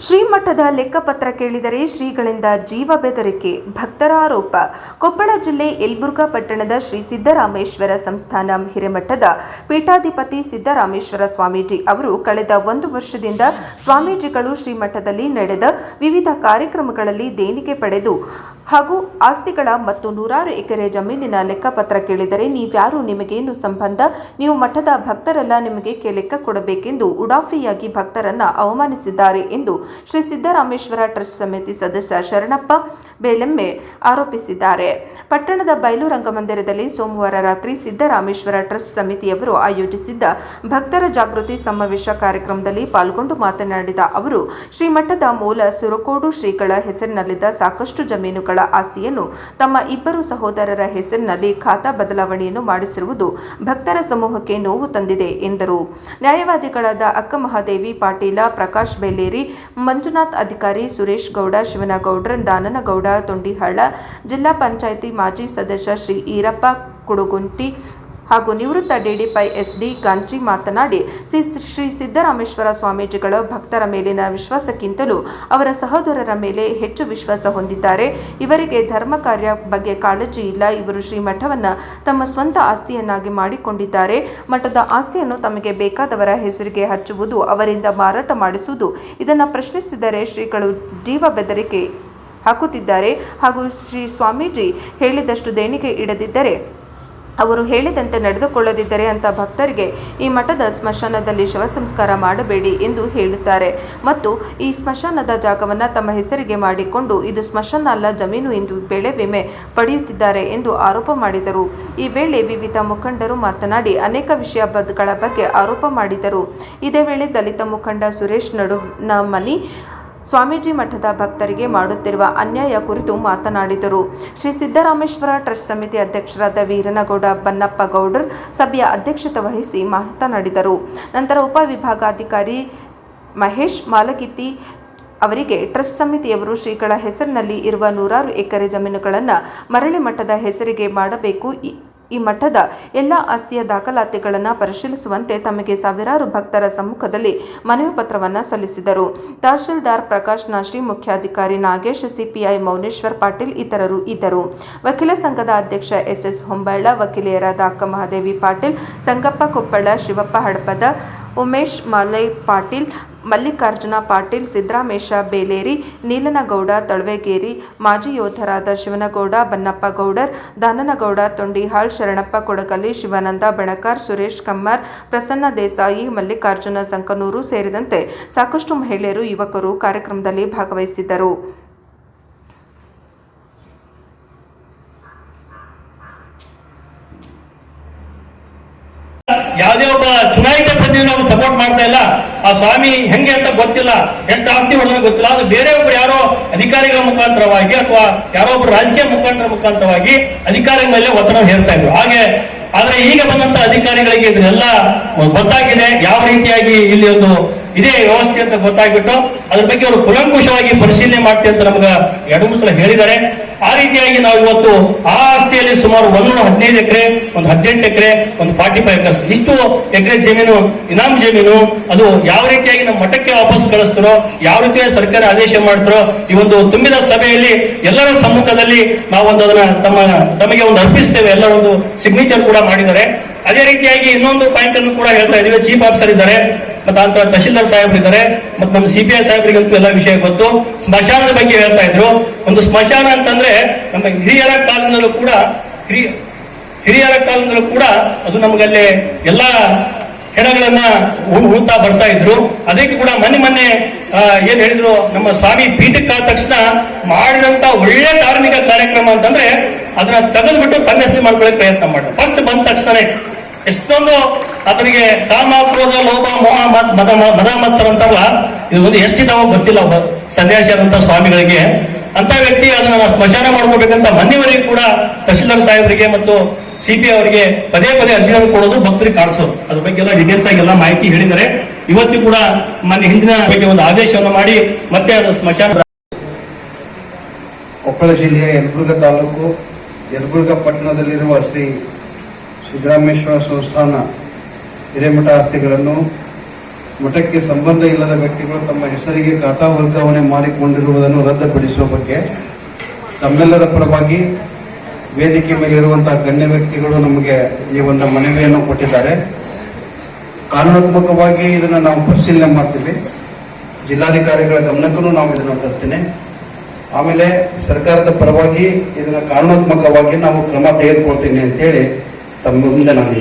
ಶ್ರೀಮಠದ ಲೆಕ್ಕಪತ್ರ ಕೇಳಿದರೆ ಶ್ರೀಗಳಿಂದ ಜೀವ ಬೆದರಿಕೆ, ಭಕ್ತರ ಆರೋಪ. ಕೊಪ್ಪಳ ಜಿಲ್ಲೆ ಯಲಬುರ್ಗಾ ಪಟ್ಟಣದ ಶ್ರೀ ಸಿದ್ದರಾಮೇಶ್ವರ ಸಂಸ್ಥಾನ ಹಿರೇಮಠದ ಪೀಠಾಧಿಪತಿ ಸಿದ್ದರಾಮೇಶ್ವರ ಸ್ವಾಮೀಜಿ ಅವರು ಕಳೆದ 1 ವರ್ಷದಿಂದ ಸ್ವಾಮೀಜಿಗಳು ಶ್ರೀಮಠದಲ್ಲಿ ನಡೆದ ವಿವಿಧ ಕಾರ್ಯಕ್ರಮಗಳಲ್ಲಿ ದೇಣಿಗೆ ಪಡೆದು ಹಾಗೂ ಆಸ್ತಿಗಳ ಮತ್ತು 100 ಎಕರೆ ಜಮೀನಿನ ಲೆಕ್ಕಪತ್ರ ಕೇಳಿದರೆ ನೀವ್ಯಾರು, ನಿಮಗೇನು ಸಂಬಂಧ, ನೀವು ಮಠದ ಭಕ್ತರೆಲ್ಲ, ನಿಮಗೆ ಲೆಕ್ಕ ಕೊಡಬೇಕೆಂದು ಉಡಾಫಿಯಾಗಿ ಭಕ್ತರನ್ನ ಅವಮಾನಿಸಿದ್ದಾರೆ ಎಂದು ಶ್ರೀ ಸಿದ್ದರಾಮೇಶ್ವರ ಟ್ರಸ್ಟ್ ಸಮಿತಿ ಸದಸ್ಯ ಶರಣಪ್ಪ ಬೇಲೆಮ್ಮೆ ಆರೋಪಿಸಿದ್ದಾರೆ. ಪಟ್ಟಣದ ಬಯಲು ರಂಗಮಂದಿರದಲ್ಲಿ ಸೋಮವಾರ ರಾತ್ರಿ ಸಿದ್ದರಾಮೇಶ್ವರ ಟ್ರಸ್ಟ್ ಸಮಿತಿಯವರು ಆಯೋಜಿಸಿದ್ದ ಭಕ್ತರ ಜಾಗೃತಿ ಸಮಾವೇಶ ಕಾರ್ಯಕ್ರಮದಲ್ಲಿ ಪಾಲ್ಗೊಂಡು ಮಾತನಾಡಿದ ಅವರು, ಶ್ರೀಮಠದ ಮೂಲ ಸುರಕೋಡು ಶ್ರೀಗಳ ಹೆಸರಿನಲ್ಲಿದ್ದ ಸಾಕಷ್ಟು ಜಮೀನುಗಳ ಆಸ್ತಿಯನ್ನು ತಮ್ಮ 2 ಸಹೋದರರ ಹೆಸರಿನಲ್ಲಿ ಖಾತಾ ಬದಲಾವಣೆಯನ್ನು ಮಾಡಿಸಿರುವುದು ಭಕ್ತರ ಸಮೂಹಕ್ಕೆ ನೋವು ತಂದಿದೆ ಎಂದರು. ನ್ಯಾಯವಾದಿಗಳಾದ ಅಕ್ಕಮಹಾದೇವಿ ಪಾಟೀಲ, ಪ್ರಕಾಶ್ ಬೆಲ್ಲೇರಿ, ಮಂಜುನಾಥ್ ಅಧಿಕಾರಿ, ಸುರೇಶ್ ಗೌಡ, ಶಿವನಗೌಡ್ರ, ದಾನನಗೌಡ ತೊಂಡಿಹಳ್ಳ, ಜಿಲ್ಲಾ ಪಂಚಾಯಿತಿ ಮಾಜಿ ಸದಸ್ಯ ಶ್ರೀ ಈರಪ್ಪ ಕುಡುಗುಂಟಿ ಹಾಗೂ ನಿವೃತ್ತ ಡಿಡಿಪೈ ಎಸ್ಡಿ ಗಾಂಚಿ ಮಾತನಾಡಿ, ಶ್ರೀ ಸಿದ್ದರಾಮೇಶ್ವರ ಸ್ವಾಮೀಜಿಗಳ ಭಕ್ತರ ಮೇಲಿನ ವಿಶ್ವಾಸಕ್ಕಿಂತಲೂ ಅವರ ಸಹೋದರರ ಮೇಲೆ ಹೆಚ್ಚು ವಿಶ್ವಾಸ ಹೊಂದಿದ್ದಾರೆ. ಇವರಿಗೆ ಧರ್ಮ ಕಾರ್ಯ ಬಗ್ಗೆ ಕಾಳಜಿ ಇಲ್ಲ. ಇವರು ಶ್ರೀಮಠವನ್ನು ತಮ್ಮ ಸ್ವಂತ ಆಸ್ತಿಯನ್ನಾಗಿ ಮಾಡಿಕೊಂಡಿದ್ದಾರೆ. ಮಠದ ಆಸ್ತಿಯನ್ನು ತಮಗೆ ಬೇಕಾದವರ ಹೆಸರಿಗೆ ಹಚ್ಚುವುದು, ಅವರಿಂದ ಮಾರಾಟ ಮಾಡಿಸುವುದು, ಇದನ್ನು ಪ್ರಶ್ನಿಸಿದರೆ ಶ್ರೀಗಳು ಜೀವ ಬೆದರಿಕೆ ಹಾಕುತ್ತಿದ್ದಾರೆ ಹಾಗೂ ಶ್ರೀ ಸ್ವಾಮೀಜಿ ಹೇಳಿದಷ್ಟು ದೇಣಿಗೆ ಇಡದಿದ್ದರೆ, ಅವರು ಹೇಳಿದಂತೆ ನಡೆದುಕೊಳ್ಳದಿದ್ದರೆ ಅಂತ ಭಕ್ತರಿಗೆ ಈ ಮಠದ ಸ್ಮಶಾನದಲ್ಲಿ ಶವ ಸಂಸ್ಕಾರ ಮಾಡಬೇಡಿ ಎಂದು ಹೇಳುತ್ತಾರೆ ಮತ್ತು ಈ ಸ್ಮಶಾನದ ಜಾಗವನ್ನು ತಮ್ಮ ಹೆಸರಿಗೆ ಮಾಡಿಕೊಂಡು ಇದು ಸ್ಮಶಾನ ಅಲ್ಲ, ಜಮೀನು ಎಂದು ಬೆಳೆ ವಿಮೆ ಪಡೆಯುತ್ತಿದ್ದಾರೆ ಎಂದು ಆರೋಪ ಮಾಡಿದರು. ಈ ವೇಳೆ ವಿವಿಧ ಮುಖಂಡರು ಮಾತನಾಡಿ ಅನೇಕ ವಿಷಯಗಳ ಬಗ್ಗೆ ಆರೋಪ ಮಾಡಿದರು. ಇದೇ ವೇಳೆ ದಲಿತ ಮುಖಂಡ ಸುರೇಶ್ ನಡುವನಮನಿ ಸ್ವಾಮೀಜಿ ಮಠದ ಭಕ್ತರಿಗೆ ಮಾಡುತ್ತಿರುವ ಅನ್ಯಾಯ ಕುರಿತು ಮಾತನಾಡಿದರು. ಶ್ರೀ ಸಿದ್ದರಾಮೇಶ್ವರ ಟ್ರಸ್ಟ್ ಸಮಿತಿ ಅಧ್ಯಕ್ಷರಾದ ವೀರನಗೌಡ ಬನ್ನಪ್ಪಗೌಡರ್ ಸಭೆಯ ಅಧ್ಯಕ್ಷತೆ ವಹಿಸಿ ಮಾತನಾಡಿದರು. ನಂತರ ಉಪವಿಭಾಗಾಧಿಕಾರಿ ಮಹೇಶ್ ಮಾಲಗಿತ್ತಿ ಅವರಿಗೆ ಟ್ರಸ್ಟ್ ಸಮಿತಿಯವರು ಶ್ರೀಗಳ ಹೆಸರಿನಲ್ಲಿ ಇರುವ 100 ಎಕರೆ ಜಮೀನುಗಳನ್ನು ಮರಳಿ ಮಠದ ಹೆಸರಿಗೆ ಮಾಡಬೇಕು, ಈ ಮಠದ ಎಲ್ಲ ಆಸ್ತಿಯ ದಾಖಲಾತಿಗಳನ್ನು ಪರಿಶೀಲಿಸುವಂತೆ ತಮಗೆ ಸಾವಿರಾರು ಭಕ್ತರ ಸಮ್ಮುಖದಲ್ಲಿ ಮನವಿ ಪತ್ರವನ್ನು ಸಲ್ಲಿಸಿದರು. ತಹಶೀಲ್ದಾರ್ ಪ್ರಕಾಶ್ ನಾಶಿ, ಮುಖ್ಯಾಧಿಕಾರಿ ನಾಗೇಶ್, ಸಿಪಿಐ ಮೌನೇಶ್ವರ್ ಪಾಟೀಲ್ ಇತರರು ಇದ್ದರು. ವಕೀಲ ಸಂಘದ ಅಧ್ಯಕ್ಷ ಎಸ್ ಹೊಂಬಳ್ಳ, ವಕೀಲೆಯರಾದ ಅಕ್ಕಮಹಾದೇವಿ ಪಾಟೀಲ್, ಸಂಗಪ್ಪ ಕೊಪ್ಪಳ, ಶಿವಪ್ಪ ಹಡಪದ, ಉಮೇಶ್ ಮಾಲೈ ಪಾಟೀಲ್, ಮಲ್ಲಿಕಾರ್ಜುನ ಪಾಟೀಲ್, ಸಿದ್ದರಾಮೇಶ ಬೇಲೇರಿ, ನೀಲನಗೌಡ ತಳವೇಗೇರಿ, ಮಾಜಿ ಯೋಧರಾದ ಶಿವನಗೌಡ ಬನ್ನಪ್ಪಗೌಡರ್, ದಾನನಗೌಡ ತೊಂಡಿಹಾಳ್, ಶರಣಪ್ಪ ಕೊಡಗಲಿ, ಶಿವಾನಂದ ಬಣಕಾರ್, ಸುರೇಶ್ ಕಮ್ಮಾರ್, ಪ್ರಸನ್ನ ದೇಸಾಯಿ, ಮಲ್ಲಿಕಾರ್ಜುನ ಸಂಕನೂರು ಸೇರಿದಂತೆ ಸಾಕಷ್ಟು ಮಹಿಳೆಯರು, ಯುವಕರು ಕಾರ್ಯಕ್ರಮದಲ್ಲಿ ಭಾಗವಹಿಸಿದ್ದರು. ಯಾವುದೇ ಒಬ್ಬ ಚುನಾಯಿತ ಪ್ರತಿನಿಧಿ ನಾವು ಸಪೋರ್ಟ್ ಮಾಡ್ತಾ ಇಲ್ಲ. ಆ ಸ್ವಾಮಿ ಹೆಂಗೆ ಅಂತ ಗೊತ್ತಿಲ್ಲ, ಎಷ್ಟು ಆಸ್ತಿ ಹೊಡೆದ್ರೆ ಗೊತ್ತಿಲ್ಲ. ಅದು ಬೇರೆ ಒಬ್ರು ಯಾರೋ ಅಧಿಕಾರಿಗಳ ಮುಖಾಂತರವಾಗಿ ಅಥವಾ ಯಾರೋ ಒಬ್ರು ರಾಜಕೀಯ ಮುಖಂಡರ ಮುಖಾಂತರವಾಗಿ ಅಧಿಕಾರಿಗಳ ಮೇಲೆ ಒತ್ತಡ ಹೇರ್ತಾ ಇದ್ರು. ಆದ್ರೆ ಈಗ ಬಂದಂತ ಅಧಿಕಾರಿಗಳಿಗೆ ಇದೆಲ್ಲ ಗೊತ್ತಾಗಿದೆ, ಯಾವ ರೀತಿಯಾಗಿ ಇಲ್ಲಿ ಒಂದು ಇದೇ ವ್ಯವಸ್ಥೆ ಅಂತ ಗೊತ್ತಾಗ್ಬಿಟ್ಟು ಅದ್ರ ಬಗ್ಗೆ ಅವರು ಕುಲಂಕುಷವಾಗಿ ಪರಿಶೀಲನೆ ಮಾಡ್ತೀವಿ ಅಂತ ನಮ್ಗೆ 2-3 ಸಲ ಹೇಳಿದ್ದಾರೆ. ಆ ರೀತಿಯಾಗಿ ನಾವು ಇವತ್ತು ಆ ಆಸ್ತಿಯಲ್ಲಿ ಸುಮಾರು 115 ಎಕರೆ, ಒಂದು 18 ಎಕರೆ, ಒಂದು 45 ಎಕರ್ಸ್ ಇಷ್ಟು ಎಕರೆ ಜಮೀನು ಇನಾಮ್ ಜಮೀನು, ಅದು ಯಾವ ರೀತಿಯಾಗಿ ನಮ್ಮ ಮಠಕ್ಕೆ ವಾಪಸ್ ಕಳಿಸ್ತಾರೋ, ಯಾವ ರೀತಿಯಾಗಿ ಸರ್ಕಾರ ಆದೇಶ ಮಾಡ್ತಾರೋ, ಈ ಒಂದು ತುಂಬಿದ ಸಭೆಯಲ್ಲಿ ಎಲ್ಲರ ಸಮ್ಮುಖದಲ್ಲಿ ನಾವು ಅದನ್ನ ತಮಗೆ ಒಂದು ಅರ್ಪಿಸ್ತೇವೆ. ಎಲ್ಲ ಒಂದು ಸಿಗ್ನೇಚರ್ ಕೂಡ ಮಾಡಿದ್ದಾರೆ. ಅದೇ ರೀತಿಯಾಗಿ ಇನ್ನೊಂದು ಪಾಯಿಂಟ್ ಅನ್ನು ಕೂಡ ಹೇಳ್ತಾ ಇದೀವಿ. ಚೀಫ್ ಆಫೀಸರ್ ಇದ್ದಾರೆ, ಮತ್ತೆ ಅಂತ ತಹಶೀಲ್ದಾರ್ ಸಾಹೇಬ್ರು ಇದ್ದಾರೆ, ಮತ್ತೆ ನಮ್ಮ ಸಿಪಿಐ ಸಾಹೇಬ್ರಿಗಂತೂ ಎಲ್ಲ ವಿಷಯ ಗೊತ್ತು. ಸ್ಮಶಾನದ ಬಗ್ಗೆ ಹೇಳ್ತಾ ಇದ್ರು. ಒಂದು ಸ್ಮಶಾನ ಅಂತಂದ್ರೆ ನಮ್ಮ ಹಿರಿಯರ ಕಾಲದಲ್ಲೂ ಕೂಡ ಅದು ನಮಗಲ್ಲಿ ಎಲ್ಲಾ ಹೆಣಗಳನ್ನ ಉಳ್ತಾ ಬರ್ತಾ ಇದ್ರು. ಅದಕ್ಕೆ ಕೂಡ ಮೊನ್ನೆ ಏನ್ ಹೇಳಿದ್ರು, ನಮ್ಮ ಸ್ವಾಮಿ ಪೀಠಕ್ಕೆ ಆದ ತಕ್ಷಣ ಮಾಡಿದಂತ ಒಳ್ಳೆ ಧಾರ್ಮಿಕ ಕಾರ್ಯಕ್ರಮ ಅಂತಂದ್ರೆ ಅದನ್ನ ತೆಗೆದ್ಬಿಟ್ಟು ತನ್ನ ಹೆಸರು ಮಾಡ್ಕೊಳ್ಳೋಕೆ ಪ್ರಯತ್ನ ಮಾಡಿದ್ರು. ಫಸ್ಟ್ ಬಂದ ತಕ್ಷಣ ಎಷ್ಟೊಂದು ಅದರಿಗೆ ಕಾಮ, ಕ್ರೋಧ, ಲೋಭ, ಮೋಹ, ಮದ ಮತ್ಸರ ಅಂತಾರಲ್ಲ, ಇದು ಒಂದು ಎಷ್ಟಿದಾವ ಗೊತ್ತಿಲ್ಲ ಒಬ್ಬ ಸನ್ಯಾಸಿ ಆದಂತ ಸ್ವಾಮಿಗಳಿಗೆ. ಅಂತ ವ್ಯಕ್ತಿ ಅದನ್ನ ಸ್ಮಶಾನ ಮಾಡ್ಕೋಬೇಕಂತ ಮನೆಯವರಿಗೆ ಕೂಡ ತಹಶೀಲ್ದಾರ್ ಸಾಹೇಬರಿಗೆ ಮತ್ತು ಸಿಪಿ ಅವರಿಗೆ ಪದೇ ಅರ್ಜಿಗಳನ್ನು ಕೊಡೋದು, ಭಕ್ತರಿಗೆ ಕಾಣಿಸೋದು, ಅದ್ರ ಬಗ್ಗೆ ಎಲ್ಲ ಡೀಟೇಲ್ಸ್ ಆಗಿ ಎಲ್ಲ ಮಾಹಿತಿ ಹೇಳಿದ್ದಾರೆ. ಇವತ್ತು ಕೂಡ ಹಿಂದಿನ ಬಗ್ಗೆ ಒಂದು ಆದೇಶವನ್ನು ಮಾಡಿ ಮತ್ತೆ ಅದು ಸ್ಮಶಾನ. ಕೊಪ್ಪಳ ಜಿಲ್ಲೆಯ ಯಲಬುರ್ಗಾ ತಾಲೂಕು ಯಲಬುರ್ಗಾ ಪಟ್ಟಣದಲ್ಲಿರುವ ಶ್ರೀ ಸಿದ್ದರಾಮೇಶ್ವರ ಸಂಸ್ಥಾನ ಹಿರೇಮಠ ಆಸ್ತಿಗಳನ್ನು ಮಠಕ್ಕೆ ಸಂಬಂಧ ಇಲ್ಲದ ವ್ಯಕ್ತಿಗಳು ತಮ್ಮ ಹೆಸರಿಗೆ ಖಾತಾ ವರ್ಗಾವಣೆ ಮಾಡಿಕೊಂಡಿರುವುದನ್ನು ರದ್ದುಪಡಿಸುವ ಬಗ್ಗೆ ತಮ್ಮೆಲ್ಲರ ಪರವಾಗಿ ವೇದಿಕೆ ಮೇಲಿರುವಂತಹ ಗಣ್ಯ ವ್ಯಕ್ತಿಗಳು ನಮಗೆ ಈ ಒಂದು ಮನವಿಯನ್ನು ಕೊಟ್ಟಿದ್ದಾರೆ. ಕಾನೂನಾತ್ಮಕವಾಗಿ ಇದನ್ನು ನಾವು ಪರಿಶೀಲನೆ ಮಾಡ್ತೀವಿ. ಜಿಲ್ಲಾಧಿಕಾರಿಗಳ ಗಮನಕ್ಕೂ ನಾವು ಇದನ್ನು ತರ್ತೀನಿ. ಆಮೇಲೆ ಸರ್ಕಾರದ ಪರವಾಗಿ ಇದನ್ನ ಕಾನೂನಾತ್ಮಕವಾಗಿ ನಾವು ಕ್ರಮ ತೆಗೆದುಕೊಳ್ತೀನಿ ಅಂತೇಳಿ ತಮ್ಮ ಮುಂದೆ ನಾನು